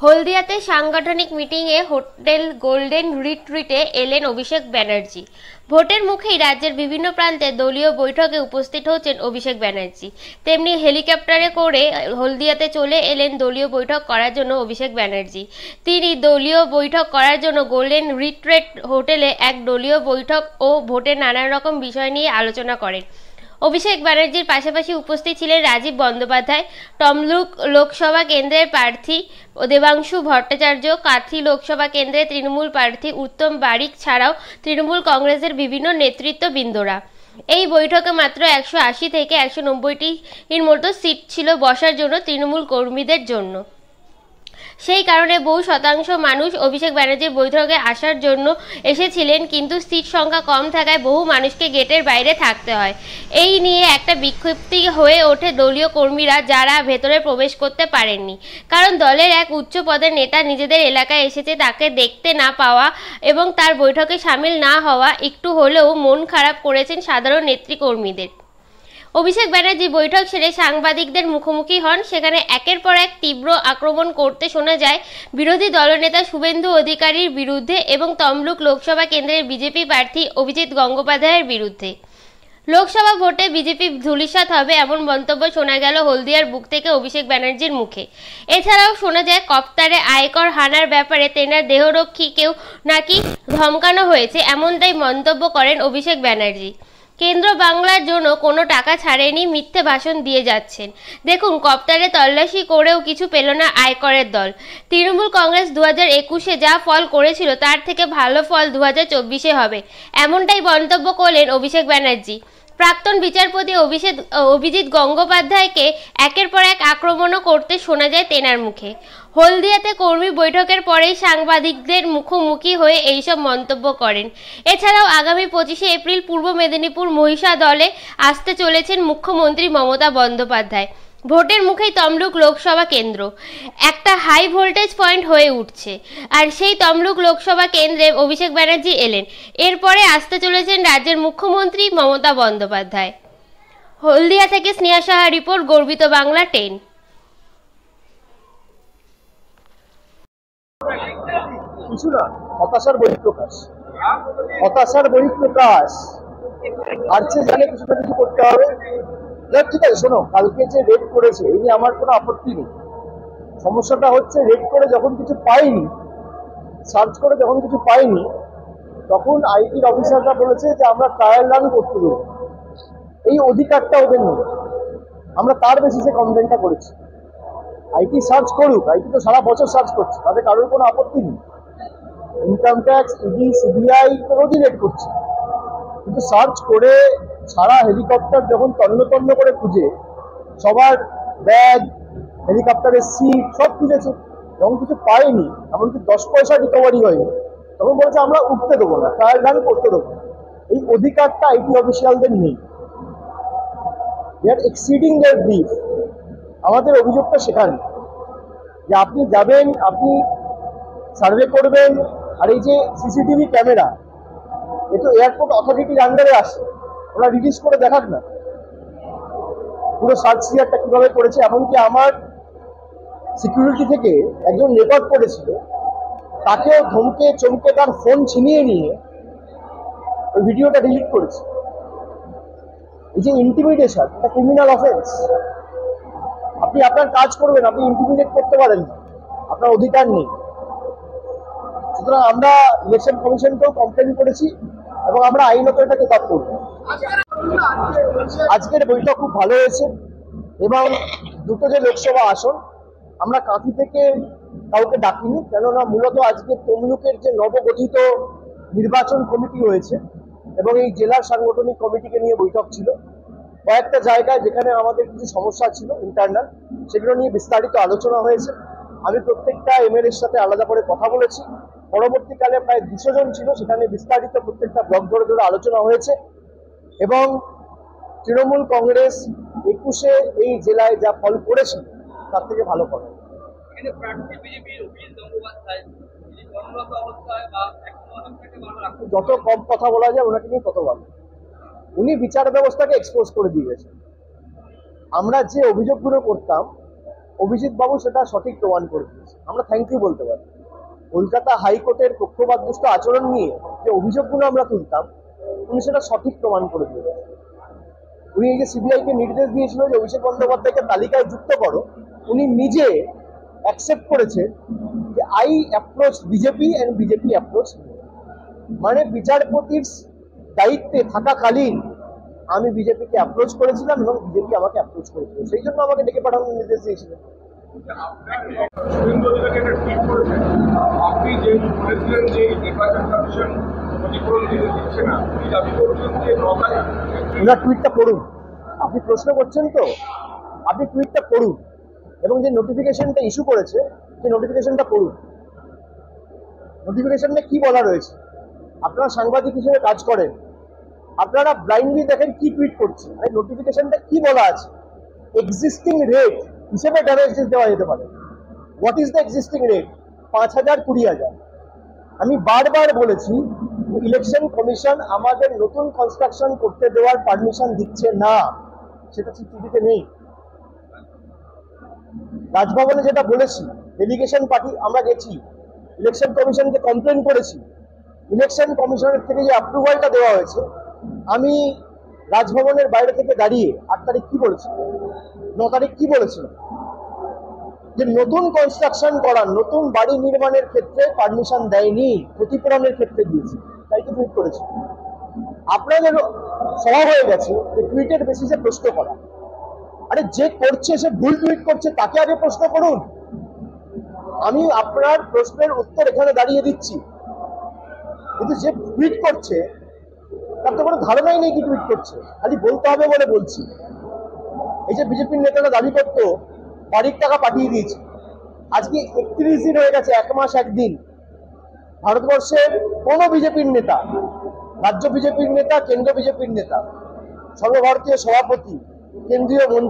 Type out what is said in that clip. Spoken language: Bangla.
হলদিয়াতে সাংগঠনিক মিটিংয়ে হোটেল গোল্ডেন রিট্রিটে এলেন অভিষেক ব্যানার্জি। ভোটের মুখেই রাজ্যের বিভিন্ন প্রান্তে দলীয় বৈঠকে উপস্থিত হচ্ছেন অভিষেক ব্যানার্জি। তেমনি হেলিকপ্টারে করে হলদিয়াতে চলে এলেন দলীয় বৈঠক করার জন্য অভিষেক ব্যানার্জি। তিনি দলীয় বৈঠক করার জন্য গোল্ডেন রিট্রিট হোটেলে এক দলীয় বৈঠক ও ভোটের নানান রকম বিষয় নিয়ে আলোচনা করেন। অভিষেক ব্যানার্জির পাশাপাশি উপস্থিত ছিলেন রাজীব বন্দ্যোপাধ্যায়, তমলুক লোকসভা কেন্দ্রের প্রার্থী দেবাংশু ভট্টাচার্য, কাঁথি লোকসভা কেন্দ্রের তৃণমূল প্রার্থী উত্তম বারিক ছাড়াও তৃণমূল কংগ্রেসের বিভিন্ন নেতৃত্ববৃন্দরা। এই বৈঠকে মাত্র 180 থেকে 190টির মতো সিট ছিল বসার জন্য তৃণমূল কর্মীদের জন্য। সেই কারণে বহু শতাংশ মানুষ অভিষেক ব্যানার্জির বৈঠকে আসার জন্য এসেছিলেন, কিন্তু সিট সংখ্যা কম থাকায় বহু মানুষকে গেটের বাইরে থাকতে হয়। এই নিয়ে একটা বিক্ষিপ্তি হয়ে ওঠে দলীয় কর্মীরা, যারা ভেতরে প্রবেশ করতে পারেননি। কারণ দলের এক উচ্চ পদের নেতা নিজেদের এলাকায় এসেছে, তাকে দেখতে না পাওয়া এবং তার বৈঠকে সামিল না হওয়া একটু হলেও মন খারাপ করেছেন সাধারণ নেতৃকর্মীদের। অভিষেক ব্যানার্জি বৈঠক সেরে সাংবাদিকদের মুখোমুখি হন। সেখানে একের পর এক তীব্র আক্রমণ করতে শোনা যায় বিরোধী দলনেতা শুভেন্দু অধিকারীর বিরুদ্ধে এবং তমলুক লোকসভা কেন্দ্রের বিজেপি প্রার্থী অভিজিৎ গঙ্গোপাধ্যায়ের বিরুদ্ধে। লোকসভা ভোটে বিজেপি ধূলিসাৎ হবে এমন মন্তব্য শোনা গেল হলদিয়ার বুক থেকে অভিষেক ব্যানার্জির মুখে। এছাড়াও শোনা যায় কপ্তারে আয়কর হানার ব্যাপারে তেনার দেহরক্ষীকেও নাকি ধমকানো হয়েছে, এমনটাই মন্তব্য করেন অভিষেক ব্যানার্জি। কেন্দ্র বাংলার জন্য কোনো টাকা ছাড়েনি, মিথ্যে ভাষণ দিয়ে যাচ্ছেন। দেখুন, কপ্টারে তল্লাশি করেও কিছু পেল না আয়করের দল। তৃণমূল কংগ্রেস 2021-এ যা ফল করেছিল তার থেকে ভালো ফল 2024-এ হবে, এমনটাই মন্তব্য করলেন অভিষেক ব্যানার্জি। প্রাক্তন বিচারপতি অভিজিৎ গঙ্গোপাধ্যায়কে একের পর এক আক্রমণও করতে শোনা যায় তেনার মুখে। হলদিয়াতে কর্মী বৈঠকের পরেই সাংবাদিকদের মুখোমুখি হয়ে এইসব মন্তব্য করেন। এছাড়াও আগামী 25শে এপ্রিল পূর্ব মেদিনীপুর মহিষাদলে আসতে চলেছেন মুখ্যমন্ত্রী মমতা বন্দ্যোপাধ্যায়। ভোটের মুখেই তমলুক লোকসভা কেন্দ্র একটা হাই ভোল্টেজ পয়েন্ট হয়ে উঠছে, আর সেই তমলুক লোকসভা কেন্দ্রে অভিষেক ব্যানার্জি এলেন। এরপরে আসতে চলেছেন রাজ্যের মুখ্যমন্ত্রী মমতা বন্দ্যোপাধ্যায়। হলদিয়া থেকে স্নেহা সাহা রিপোর্ট, গর্বিত বাংলা 10। কিছু না, হতাশার বহিঃপ্রকাশ। আর চেয়ে জানে কিছু না কিছু করতে হবে। ঠিক আছে, শোনো, কালকে যে রেড করেছে এই নিয়ে আমার কোনো আপত্তি নেই। সমস্যাটা হচ্ছে রেড করে যখন কিছু পাইনি, সার্চ করে যখন কিছু পাইনি, তখন আইটির অফিসাররা বলেছে যে আমরা ট্রায়াল রান করতে দেবো। এই অধিকারটা ওদের নেই। আমরা তার বেসিসে কমপ্লেনটা করেছি। আইটি সার্চ করুক, আইটি তো সারা বছর সার্চ করছে, তাদের কারোর কোনো আপত্তি নেই। ইনকাম ট্যাক্স, ইডি, সিবিআই তো রোজই রেড করছে, কিন্তু সার্চ করে সারা হেলিকপ্টার যখন তন্ন তন্ন করে খুঁজে সবার ব্যাগ, হেলিকপ্টারের সিট সব খুঁজেছে, যখন কিছু পায়নি, এমনকি 10 পয়সা রিকভারি হয়নি, তখন বলছে আমরা উঠতে দেবো না, ট্রায়াল রান করতে দেবো। এই অধিকারটা আইটি অফিসিয়ালদের নেই। দে আর এক্সিডিং দেয়ার ব্রিফ। আমাদের অভিযোগটা সেখানে যে আপনি যাবেন, আপনি সার্ভে করবেন, আর এই যে সিসিটিভি ক্যামেরা, এ তো এয়ারপোর্ট অথরিটির আন্ডারে আসে, ওরা রিলিজ করে দেখাক না পুরো সার্চ সিয়ারটা কিভাবে করেছে। এমনকি আমার সিকিউরিটি থেকে একজন রেকর্ড করেছিল, তাকেও ধমকে চমকে তার ফোন ছিনিয়ে নিয়ে ওই ভিডিওটা ডিলিট করেছে। এই যে ইন্টিমিডেশন, এটা ক্রিমিনাল অফেন্স। আপনি আপনার কাজ করবেন, আপনি ইন্টিমিডেট করতে পারেন না, আপনার অধিকার নেই। সুতরাং আমরা ইলেকশন কমিশনকেও কমপ্লেন করেছি এবং আমরা আইনত এটাকে তৎ করব। আজকের বৈঠক খুব ভালো হয়েছে এবং দুটো যে লোকসভা আসন, আমরা কাঁথি থেকে কাউকে ডাকিনি, কেননা মূলত আজকে তমলুকের যে নবগঠিত নির্বাচন কমিটি হয়েছে এবং এই জেলার সাংগঠনিক কমিটিকে নিয়ে বৈঠক ছিল। কয়েকটা জায়গায় যেখানে আমাদের কিছু সমস্যা ছিল ইন্টারনাল, সেগুলো নিয়ে বিস্তারিত আলোচনা হয়েছে। আমি প্রত্যেকটা এমএলএর সাথে আলাদা করে কথা বলেছি। পরবর্তীকালে প্রায় 200 জন ছিল, সেখানে বিস্তারিত প্রত্যেকটা ব্লক ধরে ধরে আলোচনা হয়েছে এবং তৃণমূল কংগ্রেস 21-এ এই জেলায় যা ফল করেছে তার থেকে ভালো ফল। যত কম কথা বলা যায় ওনাকে নিয়ে তত ভালো। উনি বিচার ব্যবস্থাকে এক্সপোজ করে দিয়ে গেছেন। আমরা যে অভিযোগগুলো করতাম অভিজিৎ বাবু সেটা সঠিক প্রমাণ করে দিয়েছে। আমরা থ্যাংক ইউ বলতে পারি। কলকাতা হাইকোর্টের পক্ষপাতদুষ্ট আচরণ নিয়ে যে অভিযোগগুলো আমরা তুলতাম, উনি সেটা সঠিক প্রমাণ করে দিয়েছেন। উনি এই যে সিবিআই কে নির্দেশ দিয়েছিল যে অভিষেক বন্দ্যোপাধ্যায়কে তালিকায় যুক্ত করো, উনি নিজে অ্যাকসেপ্ট করেছে যে I approach BJP and BJP approach, মানে বিচারপতির দায়িত্বে থাকাকালীন আমি বিজেপিকে অ্যাপ্রোচ করেছিলাম এবং বিজেপি আমাকে অ্যাপ্রোচ করেছিল, সেই জন্য আমাকে ডেকে পাঠানোর নির্দেশ দিয়েছিলেন। আপনি যে বলেছিলেন যে নির্বাচন কমিশন ক্ষতিপূরণ দিচ্ছে না, দাবি করছেন যে ওনার টুইটটা পড়ুন। আপনি প্রশ্ন করছেন তো, আপনি টুইটটা পড়ুন এবং যে নোটিফিকেশনটা ইস্যু করেছে সেই নোটিফিকেশনটা পড়ুন। নোটিফিকেশনে কি বলা রয়েছে? আপনারা সাংবাদিক হিসেবে কাজ করেন, আপনারা ব্লাইন্ডলি দেখেন কি টুইট করছে। এই নোটিফিকেশনটা কি বলা আছে? এক্সিস্টিং রেট হিসেবে ড্যামেজেস দেওয়া যেতে পারে। What is the existing rate? 5,000, 20,000। আমি বারবার বলেছি ইলেকশন কমিশন আমাদের নতুন কনস্ট্রাকশন করতে দেওয়ার পারমিশন দিচ্ছে না, সেটা চিঠিতে নেই। রাজভবনে যেটা বলেছি, ডেলিগেশন পার্টি আমরা গেছি, ইলেকশন কমিশনকে কমপ্লেন করেছি। ইলেকশন কমিশনের থেকে যে অ্যাপ্রুভালটা দেওয়া হয়েছে, আমি রাজভবনের বাইরে থেকে দাঁড়িয়ে 8 তারিখ কি বলেছি, 9 তারিখ কি বলেছিলাম, যে নতুন কনস্ট্রাকশন করার, নতুন বাড়ি নির্মাণের ক্ষেত্রে পারমিশন দেয়নি, ক্ষতিপূরণের ক্ষেত্রে দিয়েছে। তাই কি টুইট করেছি। আপনাদের স্বভাব হয়ে গেছে যে টুইটের বেসিসে প্রশ্ন করা। আরে যে করছে সে ভুল টুইট করছে, তাকে আগে প্রশ্ন করুন। আমি আপনার প্রশ্নের উত্তর এখানে দাঁড়িয়ে দিচ্ছি, কিন্তু যে টুইট করছে তার তো কোনো ধারণাই নেই কি টুইট করছে, খালি বলতে হবে বলে বলছি। এই যে বিজেপির নেতারা দাবি করতো বাড়ির টাকা পাঠিয়ে দিয়েছে, আজকে 31 দিন হয়ে গেছে, 1 মাস 1 দিন। ভারতবর্ষের কোন বিজেপির নেতা, রাজ্য বিজেপির নেতা, কেন্দ্র বিজেপির নেতা, সর্বভারতীয় সভাপতি, কেন্দ্রীয় মন্ত্রী